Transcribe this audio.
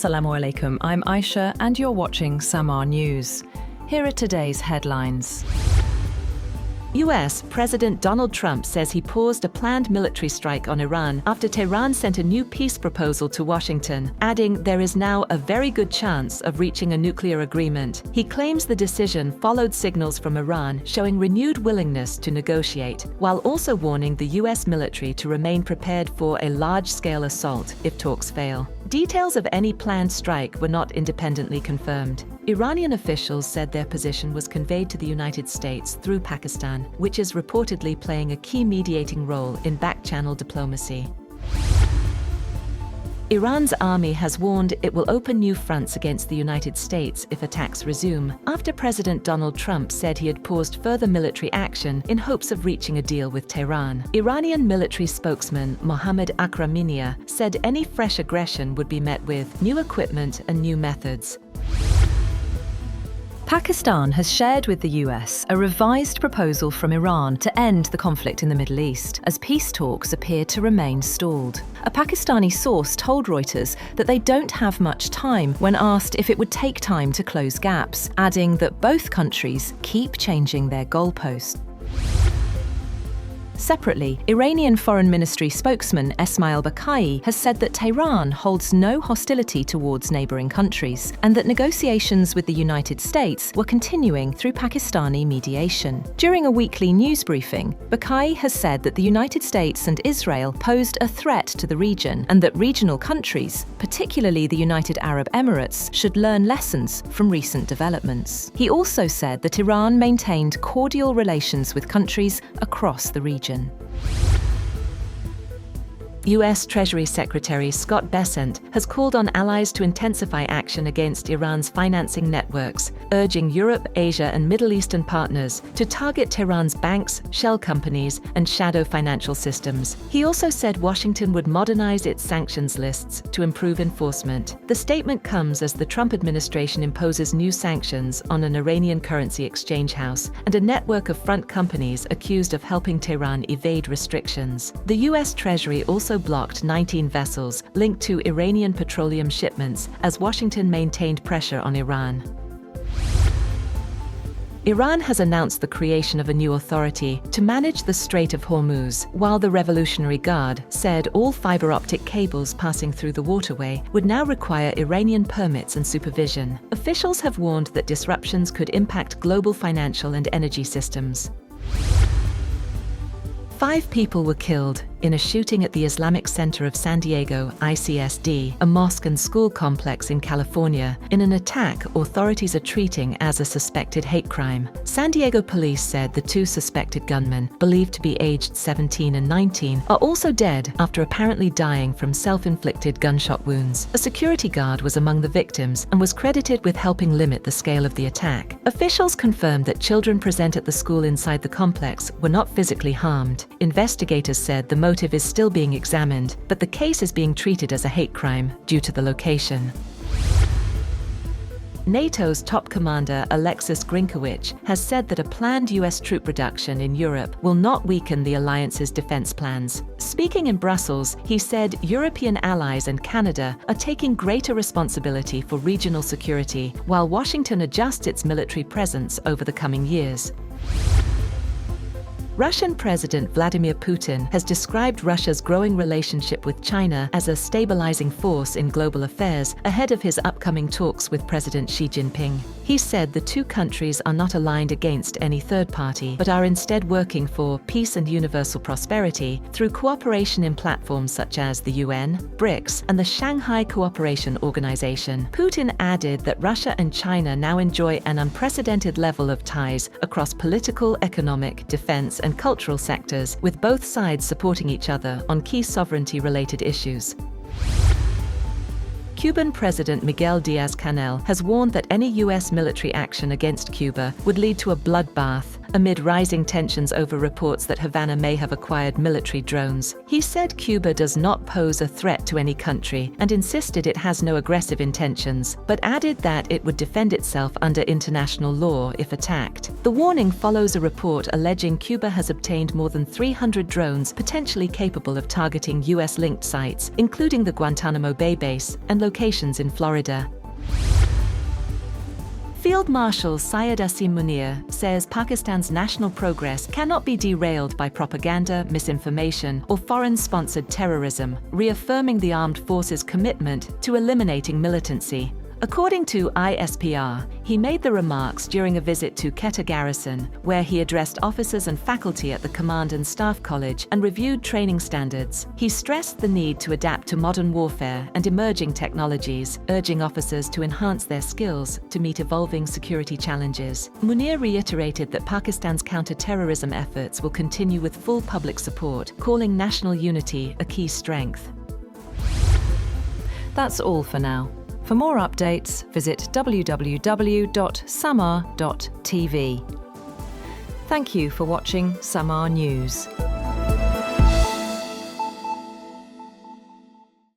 Assalamu alaikum, I'm Aisha and you're watching Samaa News. Here are today's headlines. US President Donald Trump says he paused a planned military strike on Iran after Tehran sent a new peace proposal to Washington, adding there is now a very good chance of reaching a nuclear agreement. He claims the decision followed signals from Iran showing renewed willingness to negotiate, while also warning the US military to remain prepared for a large-scale assault if talks fail. Details of any planned strike were not independently confirmed. Iranian officials said their position was conveyed to the United States through Pakistan, which is reportedly playing a key mediating role in back-channel diplomacy. Iran's army has warned it will open new fronts against the United States if attacks resume, after President Donald Trump said he had paused further military action in hopes of reaching a deal with Tehran. Iranian military spokesman Mohammad Akraminia said any fresh aggression would be met with new equipment and new methods. Pakistan has shared with the US a revised proposal from Iran to end the conflict in the Middle East, as peace talks appear to remain stalled. A Pakistani source told Reuters that they don't have much time when asked if it would take time to close gaps, adding that both countries keep changing their goalposts. Separately, Iranian Foreign Ministry spokesman Esmail Baqaei has said that Tehran holds no hostility towards neighbouring countries and that negotiations with the United States were continuing through Pakistani mediation. During a weekly news briefing, Baqaei has said that the United States and Israel posed a threat to the region and that regional countries, particularly the United Arab Emirates, should learn lessons from recent developments. He also said that Iran maintained cordial relations with countries across the region. US Treasury Secretary Scott Bessent has called on allies to intensify action against Iran's financing networks, urging Europe, Asia and Middle Eastern partners to target Tehran's banks, shell companies and shadow financial systems. He also said Washington would modernize its sanctions lists to improve enforcement. The statement comes as the Trump administration imposes new sanctions on an Iranian currency exchange house and a network of front companies accused of helping Tehran evade restrictions. The US Treasury also blocked 19 vessels linked to Iranian petroleum shipments as Washington maintained pressure on Iran. Iran has announced the creation of a new authority to manage the Strait of Hormuz, while the Revolutionary Guard said all fiber optic cables passing through the waterway would now require Iranian permits and supervision. Officials have warned that disruptions could impact global financial and energy systems. 5 people were killed in a shooting at the Islamic Center of San Diego, ICSD, a mosque and school complex in California, in an attack authorities are treating as a suspected hate crime. San Diego police said the 2 suspected gunmen, believed to be aged 17 and 19, are also dead after apparently dying from self-inflicted gunshot wounds. A security guard was among the victims and was credited with helping limit the scale of the attack. Officials confirmed that children present at the school inside the complex were not physically harmed. Investigators said the motive is still being examined, but the case is being treated as a hate crime due to the location. NATO's top commander Alexis Grinkowicz has said that a planned US troop reduction in Europe will not weaken the alliance's defense plans. Speaking in Brussels, he said European allies and Canada are taking greater responsibility for regional security, while Washington adjusts its military presence over the coming years. Russian President Vladimir Putin has described Russia's growing relationship with China as a stabilizing force in global affairs ahead of his upcoming talks with President Xi Jinping. He said the 2 countries are not aligned against any third party, but are instead working for peace and universal prosperity through cooperation in platforms such as the UN, BRICS, and the Shanghai Cooperation Organization. Putin added that Russia and China now enjoy an unprecedented level of ties across political, economic, defense, and cultural sectors, with both sides supporting each other on key sovereignty-related issues. Cuban President Miguel Diaz-Canel has warned that any US military action against Cuba would lead to a bloodbath amid rising tensions over reports that Havana may have acquired military drones. He said Cuba does not pose a threat to any country and insisted it has no aggressive intentions, but added that it would defend itself under international law if attacked. The warning follows a report alleging Cuba has obtained more than 300 drones potentially capable of targeting US-linked sites, including the Guantanamo Bay base and locations locations in Florida. Field Marshal Syed Asim Munir says Pakistan's national progress cannot be derailed by propaganda, misinformation, or foreign-sponsored terrorism, reaffirming the armed forces' commitment to eliminating militancy. According to ISPR, he made the remarks during a visit to Quetta Garrison, where he addressed officers and faculty at the Command and Staff College and reviewed training standards. He stressed the need to adapt to modern warfare and emerging technologies, urging officers to enhance their skills to meet evolving security challenges. Munir reiterated that Pakistan's counter-terrorism efforts will continue with full public support, calling national unity a key strength. That's all for now. For more updates, visit www.samaa.tv. Thank you for watching Samaa News.